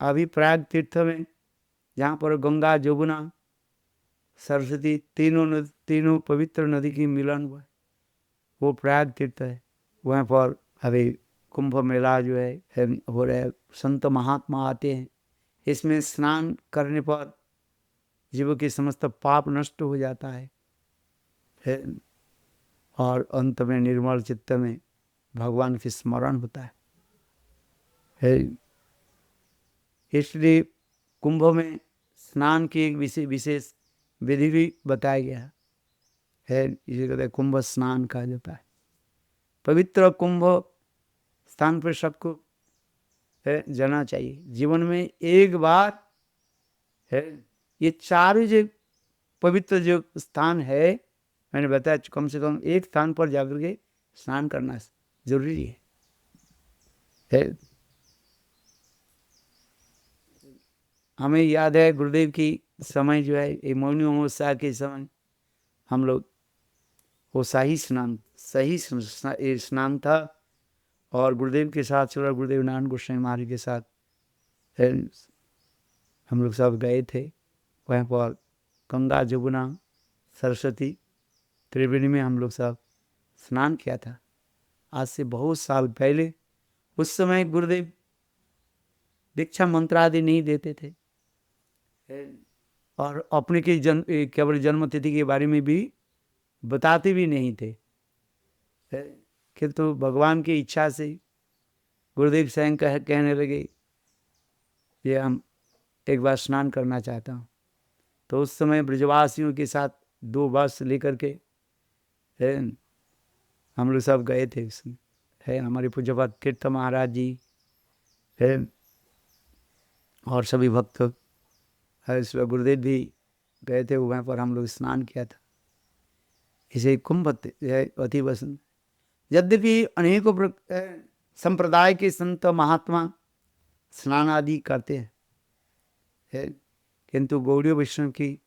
अभी प्रयाग तीर्थ में, जहाँ पर गंगा जमुना सरस्वती तीनों पवित्र नदी की मिलन हुआ, वो प्रयाग तीर्थ है। वहाँ पर अभी कुंभ मेला जो है हो रहा है। संत महात्मा आते हैं। इसमें स्नान करने पर जीव के समस्त पाप नष्ट हो जाता है और अंत में निर्मल चित्त में भगवान की स्मरण होता है। इसलिए कुंभ में स्नान की एक विशेष विधि भी बताया गया है। इसे कहते हैं कुंभ स्नान कहा जाता है। पवित्र कुंभ स्थान पर सबको जाना चाहिए जीवन में एक बार है। ये चारों जो पवित्र जो स्थान है, मैंने बताया कम से कम एक स्थान पर जाकर के स्नान करना जरूरी है। हमें याद है गुरुदेव की समय जो है ये मौनी अमावस्या के समय हम लोग वो सही स्नान था और गुरुदेव के साथ चला, गुरुदेव नारायण गोस्वामी महाराज के साथ हम लोग सब गए थे। वहाँ पर गंगा जमुना सरस्वती त्रिवेणी में हम लोग सब स्नान किया था। आज से बहुत साल पहले। उस समय गुरुदेव दीक्षा मंत्र आदि नहीं देते थे और अपने की केवल जन्म तिथि के बारे में भी बताते भी नहीं थे। किंतु भगवान की इच्छा से गुरुदेव स्वयं कहने लगे ये हम एक बार स्नान करना चाहता हूँ। तो उस समय ब्रजवासियों के साथ 2 बस लेकर के हम लोग सब गए थे। उसमें हमारे पूज्यपाद कीर्त महाराज जी है और सभी भक्त है, गुरुदेव भी गए थे। वहाँ पर हम लोग स्नान किया था। इसे कुंभ अति वसंत। यद्यपि अनेकों संप्रदाय के संत महात्मा स्नान आदि करते हैं, किंतु गौड़ीय वैष्णव की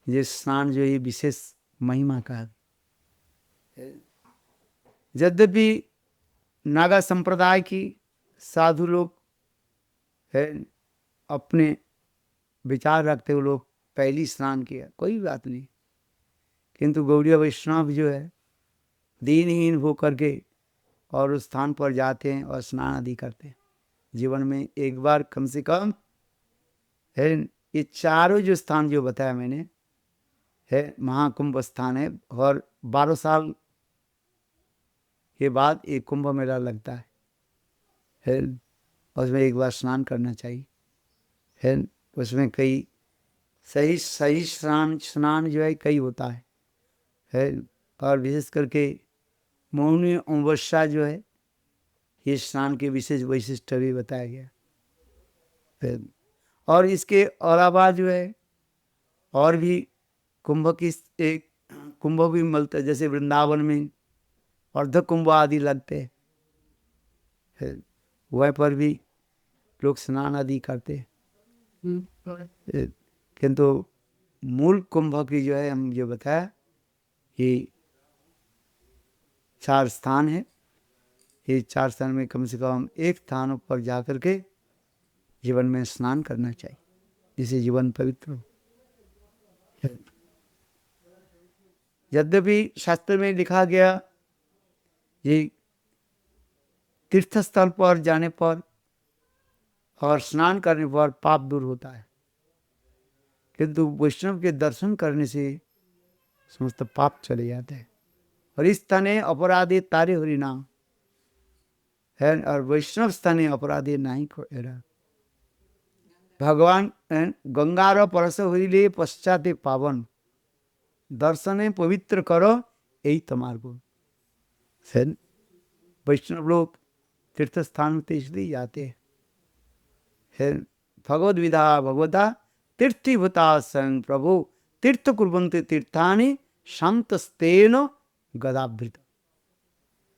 ये स्नान जो ये विशेष महिमा का है। यद्यपि नागा संप्रदाय की साधु लोग है अपने विचार रखते हुए लोग पहली स्नान किया, कोई बात नहीं, किंतु गौड़ीय वैष्णव जो है दीनहीन होकर के और उस स्थान पर जाते हैं और स्नान आदि करते हैं। जीवन में एक बार कम से कम है। ये चारों जो स्थान जो बताया मैंने है महाकुंभ स्थान है और 12 साल के बाद एक कुंभ मेला लगता है उसमें एक बार स्नान करना चाहिए है। उसमें कई सही स्नान जो है कई होता है और विशेष करके मौनी अमावस्या जो है ये स्नान के विशेष वैशिष्ट भी बताया गया है। और इसके अलावा जो है और भी कुंभ की एक कुंभ भी मिलता है, जैसे वृंदावन में अर्ध कुंभ आदि लगते हैं, वह पर भी लोग स्नान आदि करते हैं। किंतु मूल कुंभ की जो है हम जो बताया ये 4 स्थान है। ये 4 स्थान में कम से कम एक स्थान पर जाकर के जीवन में स्नान करना चाहिए, जिससे जीवन पवित्र हो। यद्यपि शास्त्र में लिखा गया ये तीर्थ स्थल पर जाने पर और स्नान करने पर पाप दूर होता है, किंतु वैष्णव के दर्शन करने से समस्त पाप चले जाते हैं। और इस स्थाने अपराधी तारे हरिनाम है और वैष्णव स्थाने अपराधी नहीं को एरा। भगवान गंगार परस हरिले पश्चाते पावन दर्शने पवित्र करो यही तुम्हारे को। वैष्णव लोग तीर्थ स्थान में इसलिए जाते हैं। भगवद विधा भगवता तीर्थीभूता संग प्रभु तीर्थ कुर्वन्ते तीर्थानि शांतस्तेन गदाभृत।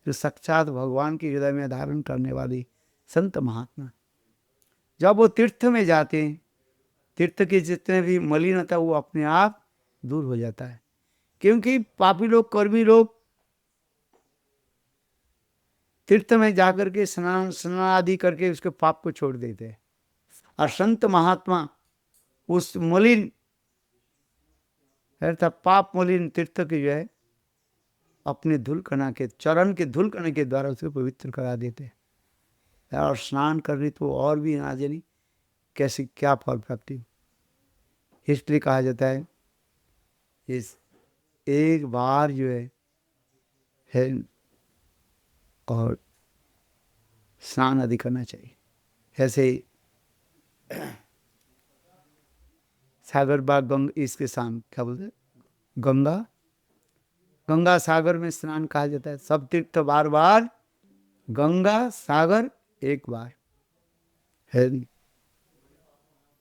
जो साक्षात भगवान के हृदय में धारण करने वाली संत महात्मा जब वो तीर्थ में जाते हैं, तीर्थ की जितने भी मलिनता वो अपने आप दूर हो जाता है। क्योंकि पापी लोग कर्मी लोग तीर्थ में जाकर के स्नान आदि करके उसके पाप को छोड़ देते हैं। और संत महात्मा उस मलिन अर्थात पाप मलिन तीर्थ की जो है अपने धूल कणा के चरण के धूल कणा के द्वारा उसे पवित्र करा देते हैं और स्नान करने तो और भी ना जानी कैसी क्या फल प्राप्ति। इसलिए कहा जाता है इस एक बार जो है और स्नान आदि करना चाहिए। ऐसे सागर बाग इसके साम क्या बोलते गंगा गंगा सागर में स्नान कहा जाता है। सब तीर्थ बार बार गंगा सागर एक बार है नहीं।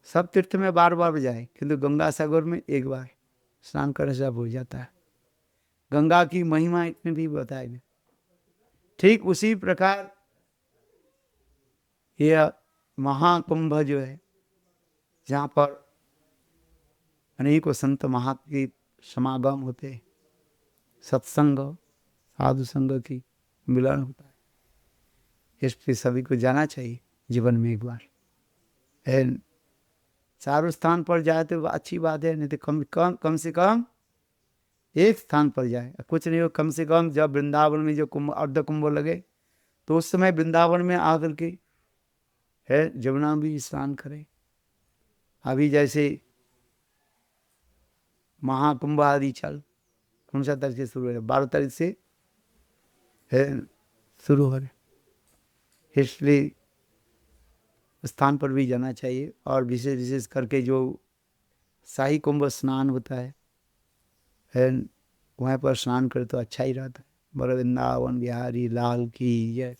सब तीर्थ में बार बार जाए किंतु गंगा सागर में एक बार स्नान करने से हो जाता है। गंगा की महिमा इतनी भी बताई। ठीक उसी प्रकार यह महाकुंभ जो है जहाँ पर अनेकों संत महात्मा की समागम होते हैं, सत्संग साधु संग की मिलन होता है। इस पे सभी को जाना चाहिए जीवन में एक बार। चारों स्थान पर जाए तो अच्छी बात है, नहीं तो कम से कम एक स्थान पर जाए। कुछ नहीं हो कम से कम जब वृंदावन में जो कुंभ अर्ध कुंभ लगे तो उस समय वृंदावन में आकर के है जमुना भी स्नान करें। अभी जैसे महाकुंभ आदि चल कौन सा तारीख से शुरू है 12 तारीख से है शुरू हो रहे। इसलिए स्थान पर भी जाना चाहिए और विशेष विशेष करके जो शाही कुंभ स्नान होता है वहाँ पर स्नान करे तो अच्छा ही रहता है। बोलो वृंदावन बिहारी लाल की जय।